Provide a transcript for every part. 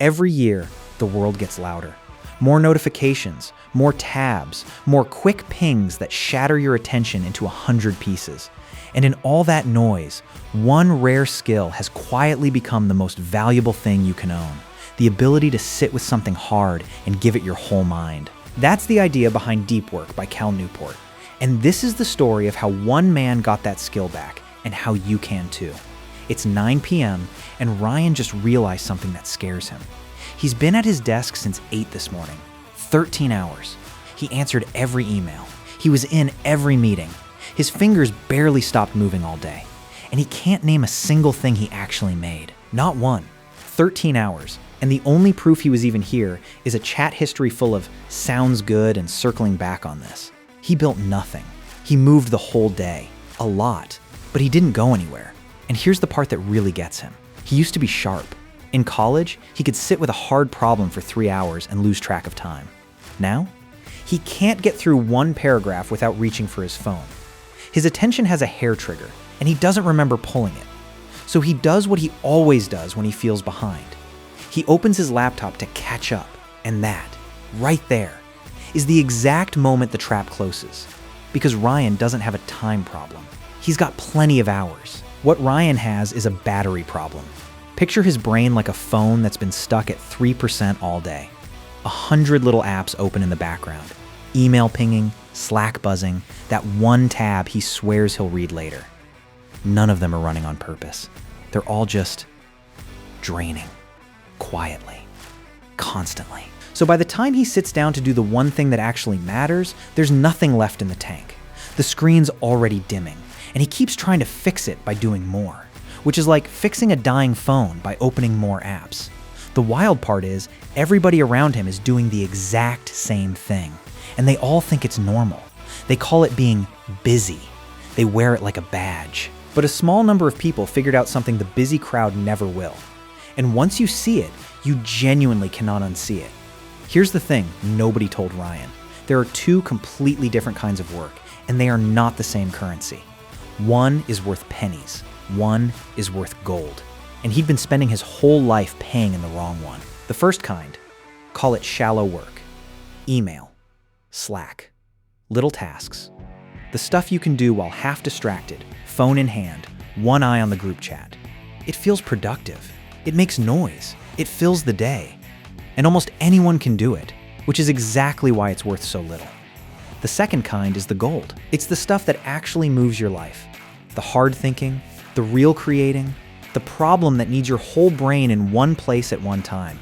Every year, the world gets louder. More notifications, more tabs, more quick pings that shatter your attention into 100 pieces. And in all that noise, one rare skill has quietly become the most valuable thing you can own: the ability to sit with something hard and give it your whole mind. That's the idea behind Deep Work by Cal Newport. And this is the story of how one man got that skill back and how you can too. It's 9 p.m. and Ryan just realized something that scares him. He's been at his desk since 8 this morning, 13 hours. He answered every email. He was in every meeting. His fingers barely stopped moving all day. And he can't name a single thing he actually made. Not one. 13 hours. And the only proof he was even here is a chat history full of "sounds good" and circling back on this. He built nothing. He moved the whole day. A lot. But he didn't go anywhere. And here's the part that really gets him. He used to be sharp. In college, he could sit with a hard problem for 3 hours and lose track of time. Now, he can't get through one paragraph without reaching for his phone. His attention has a hair trigger, and he doesn't remember pulling it. So he does what he always does when he feels behind. He opens his laptop to catch up, and that, right there, is the exact moment the trap closes. Because Ryan doesn't have a time problem. He's got plenty of hours. What Ryan has is a battery problem. Picture his brain like a phone that's been stuck at 3% all day. 100 little apps open in the background. Email pinging, Slack buzzing, that one tab he swears he'll read later. None of them are running on purpose. They're all just draining. Quietly. Constantly. So by the time he sits down to do the one thing that actually matters, there's nothing left in the tank. The screen's already dimming, and he keeps trying to fix it by doing more, which is like fixing a dying phone by opening more apps. The wild part is, everybody around him is doing the exact same thing, and they all think it's normal. They call it being busy. They wear it like a badge. But a small number of people figured out something the busy crowd never will. And once you see it, you genuinely cannot unsee it. Here's the thing nobody told Ryan. There are two completely different kinds of work, and they are not the same currency. One is worth pennies. One is worth gold. And he'd been spending his whole life paying in the wrong one. The first kind, call it shallow work. Email, Slack, little tasks. The stuff you can do while half distracted, phone in hand, one eye on the group chat. It feels productive. It makes noise. It fills the day. And almost anyone can do it, which is exactly why it's worth so little. The second kind is the gold. It's the stuff that actually moves your life. The hard thinking, the real creating, the problem that needs your whole brain in one place at one time.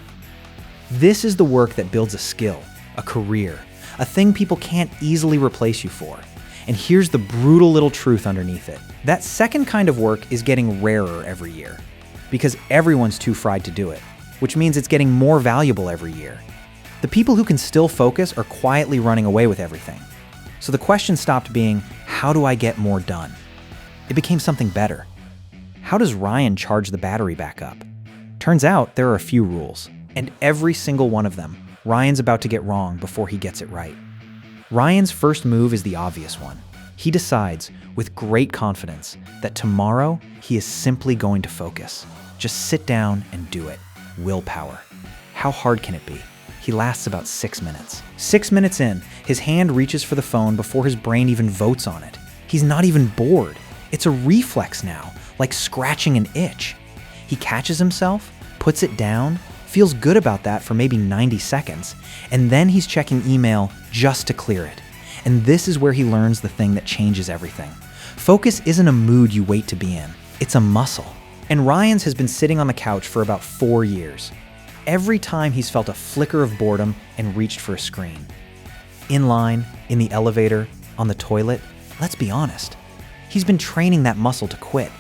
This is the work that builds a skill, a career, a thing people can't easily replace you for. And here's the brutal little truth underneath it. That second kind of work is getting rarer every year, because everyone's too fried to do it, which means it's getting more valuable every year. The people who can still focus are quietly running away with everything. So the question stopped being, how do I get more done? It became something better. How does Ryan charge the battery back up? Turns out there are a few rules, and every single one of them, Ryan's about to get wrong before he gets it right. Ryan's first move is the obvious one. He decides, with great confidence, that tomorrow he is simply going to focus. Just sit down and do it. Willpower. How hard can it be? He lasts about 6 minutes. 6 minutes in, his hand reaches for the phone before his brain even votes on it. He's not even bored. It's a reflex now, like scratching an itch. He catches himself, puts it down, feels good about that for maybe 90 seconds, and then he's checking email just to clear it. And this is where he learns the thing that changes everything. Focus isn't a mood you wait to be in. It's a muscle. And Ryan's has been sitting on the couch for about 4 years. Every time he's felt a flicker of boredom and reached for a screen. In line, in the elevator, on the toilet, let's be honest. He's been training that muscle to quit.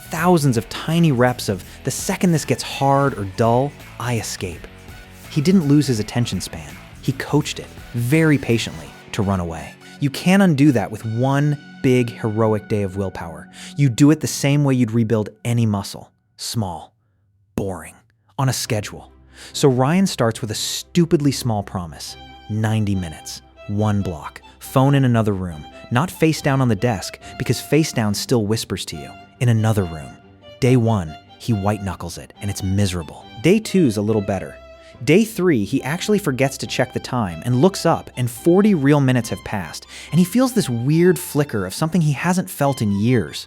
Thousands of tiny reps of the second this gets hard or dull, I escape. He didn't lose his attention span. He coached it, very patiently, to run away. You can't undo that with one big, heroic day of willpower. You do it the same way you'd rebuild any muscle. Small. Boring. On a schedule. So Ryan starts with a stupidly small promise. 90 minutes. One block. Phone in another room. Not face down on the desk, because face down still whispers to you. In another room. Day 1, he white knuckles it, and it's miserable. Day 2's a little better. Day 3, he actually forgets to check the time and looks up, and 40 real minutes have passed, and he feels this weird flicker of something he hasn't felt in years.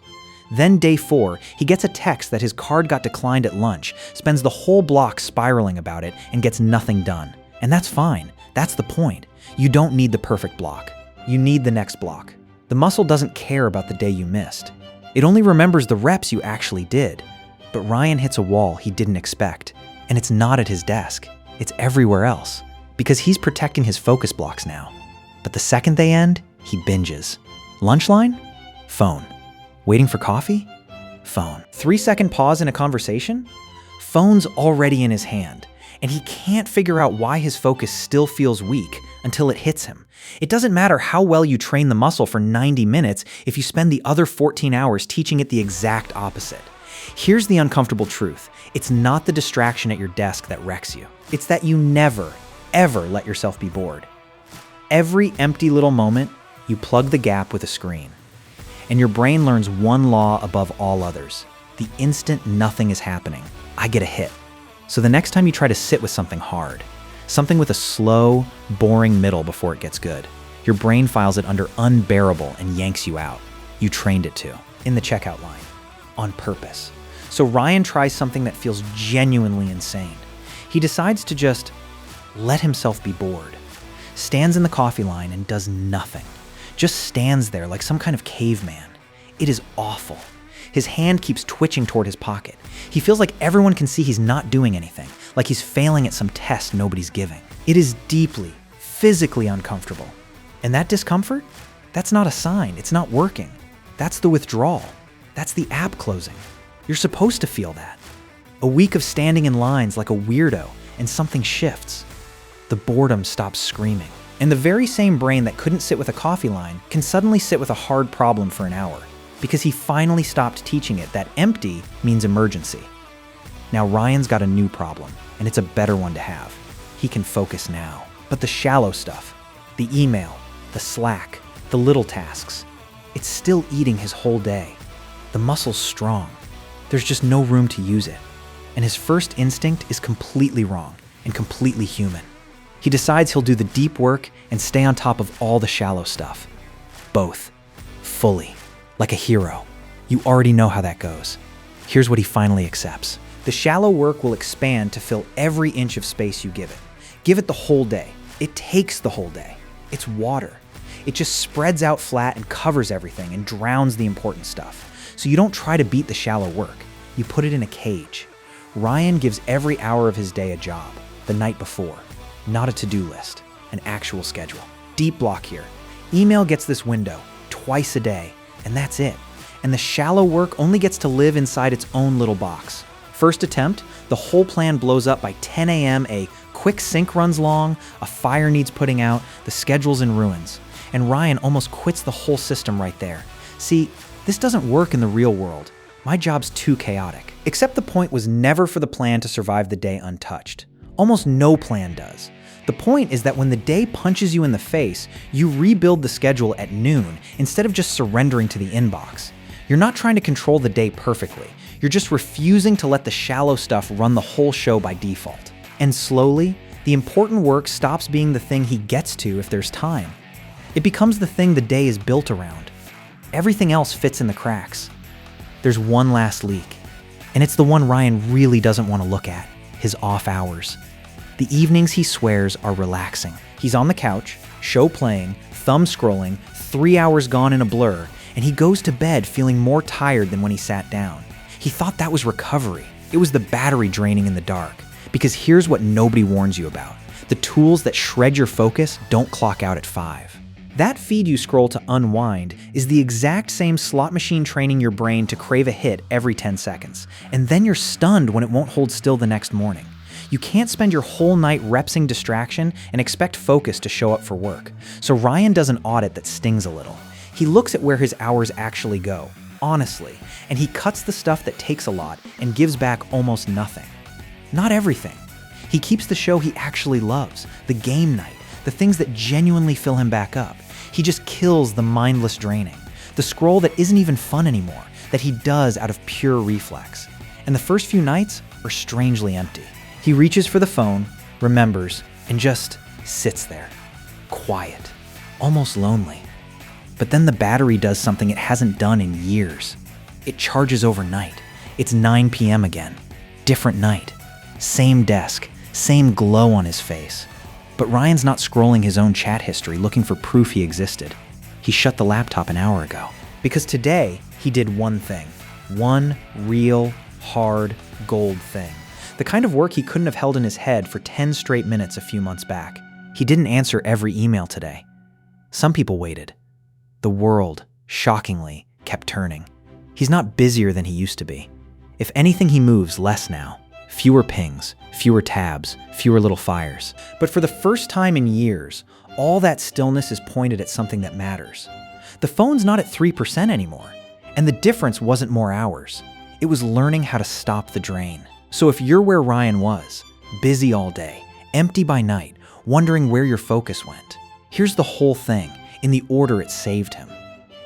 Then day 4, he gets a text that his card got declined at lunch, spends the whole block spiraling about it, and gets nothing done. And that's fine. That's the point. You don't need the perfect block. You need the next block. The muscle doesn't care about the day you missed. It only remembers the reps you actually did. But Ryan hits a wall he didn't expect, and it's not at his desk. It's everywhere else, because he's protecting his focus blocks now. But the second they end, he binges. Lunch line? Phone. Waiting for coffee? Phone. 3-second pause in a conversation? Phone's already in his hand, and he can't figure out why his focus still feels weak until it hits him. It doesn't matter how well you train the muscle for 90 minutes if you spend the other 14 hours teaching it the exact opposite. Here's the uncomfortable truth. It's not the distraction at your desk that wrecks you. It's that you never, ever let yourself be bored. Every empty little moment, you plug the gap with a screen. And your brain learns one law above all others. The instant nothing is happening, I get a hit. So the next time you try to sit with something hard, something with a slow, boring middle before it gets good, your brain files it under unbearable and yanks you out. You trained it to, in the checkout line, on purpose. So Ryan tries something that feels genuinely insane. He decides to just let himself be bored. Stands in the coffee line and does nothing. Just stands there like some kind of caveman. It is awful. His hand keeps twitching toward his pocket. He feels like everyone can see he's not doing anything, like he's failing at some test nobody's giving. It is deeply, physically uncomfortable. And that discomfort? That's not a sign. It's not working. That's the withdrawal. That's the app closing. You're supposed to feel that. A week of standing in lines like a weirdo, and something shifts. The boredom stops screaming. And the very same brain that couldn't sit with a coffee line can suddenly sit with a hard problem for an hour, because he finally stopped teaching it that empty means emergency. Now Ryan's got a new problem, and it's a better one to have. He can focus now. But the shallow stuff, the email, the Slack, the little tasks, it's still eating his whole day. The muscle's strong. There's just no room to use it. And his first instinct is completely wrong and completely human. He decides he'll do the deep work and stay on top of all the shallow stuff. Both. Fully. Like a hero. You already know how that goes. Here's what he finally accepts. The shallow work will expand to fill every inch of space you give it. Give it the whole day. It takes the whole day. It's water. It just spreads out flat and covers everything and drowns the important stuff. So you don't try to beat the shallow work. You put it in a cage. Ryan gives every hour of his day a job, the night before. Not a to-do list, an actual schedule. Deep block here. Email gets this window, twice a day, and that's it. And the shallow work only gets to live inside its own little box. First attempt, the whole plan blows up by 10 a.m., a quick sync runs long, a fire needs putting out, the schedule's in ruins. And Ryan almost quits the whole system right there. See, this doesn't work in the real world. My job's too chaotic. Except the point was never for the plan to survive the day untouched. Almost no plan does. The point is that when the day punches you in the face, you rebuild the schedule at noon instead of just surrendering to the inbox. You're not trying to control the day perfectly. You're just refusing to let the shallow stuff run the whole show by default. And slowly, the important work stops being the thing he gets to if there's time. It becomes the thing the day is built around. Everything else fits in the cracks. There's one last leak, and it's the one Ryan really doesn't want to look at, his off hours. The evenings, he swears, are relaxing. He's on the couch, show playing, thumb scrolling, 3 hours gone in a blur, and he goes to bed feeling more tired than when he sat down. He thought that was recovery. It was the battery draining in the dark. Because here's what nobody warns you about. The tools that shred your focus don't clock out at 5. That feed you scroll to unwind is the exact same slot machine training your brain to crave a hit every 10 seconds. And then you're stunned when it won't hold still the next morning. You can't spend your whole night repsing distraction and expect focus to show up for work. So Ryan does an audit that stings a little. He looks at where his hours actually go, honestly, and he cuts the stuff that takes a lot and gives back almost nothing. Not everything. He keeps the show he actually loves, the game night, the things that genuinely fill him back up. He just kills the mindless draining, the scroll that isn't even fun anymore, that he does out of pure reflex. And the first few nights are strangely empty. He reaches for the phone, remembers, and just sits there, quiet, almost lonely. But then the battery does something it hasn't done in years. It charges overnight. It's 9 p.m. again. Different night. Same desk, same glow on his face. But Ryan's not scrolling his own chat history looking for proof he existed. He shut the laptop an hour ago. Because today, he did one thing. One real, hard, gold thing. The kind of work he couldn't have held in his head for 10 straight minutes a few months back. He didn't answer every email today. Some people waited. The world, shockingly, kept turning. He's not busier than he used to be. If anything, he moves less now. Fewer pings, fewer tabs, fewer little fires. But for the first time in years, all that stillness is pointed at something that matters. The phone's not at 3% anymore. And the difference wasn't more hours. It was learning how to stop the drain. So if you're where Ryan was, busy all day, empty by night, wondering where your focus went, here's the whole thing, in the order it saved him.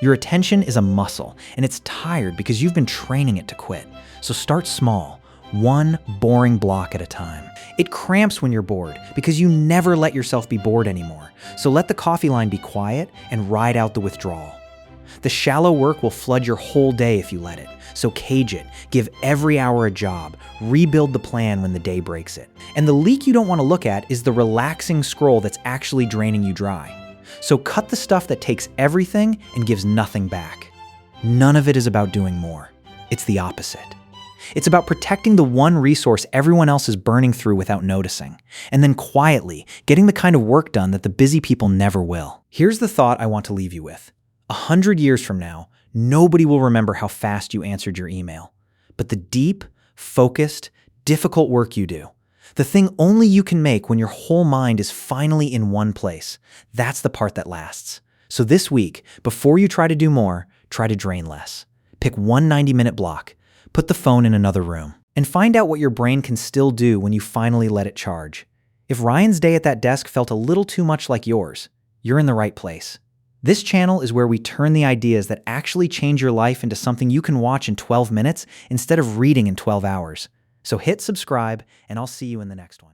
Your attention is a muscle, and it's tired because you've been training it to quit. So start small, one boring block at a time. It cramps when you're bored because you never let yourself be bored anymore. So let the coffee line be quiet and ride out the withdrawal. The shallow work will flood your whole day if you let it. So cage it, give every hour a job, rebuild the plan when the day breaks it. And the leak you don't want to look at is the relaxing scroll that's actually draining you dry. So cut the stuff that takes everything and gives nothing back. None of it is about doing more. It's the opposite. It's about protecting the one resource everyone else is burning through without noticing, and then quietly getting the kind of work done that the busy people never will. Here's the thought I want to leave you with. 100 years from now, nobody will remember how fast you answered your email. But the deep, focused, difficult work you do, the thing only you can make when your whole mind is finally in one place, that's the part that lasts. So this week, before you try to do more, try to drain less. Pick one 90-minute block, put the phone in another room, and find out what your brain can still do when you finally let it charge. If Ryan's day at that desk felt a little too much like yours, you're in the right place. This channel is where we turn the ideas that actually change your life into something you can watch in 12 minutes instead of reading in 12 hours. So hit subscribe, and I'll see you in the next one.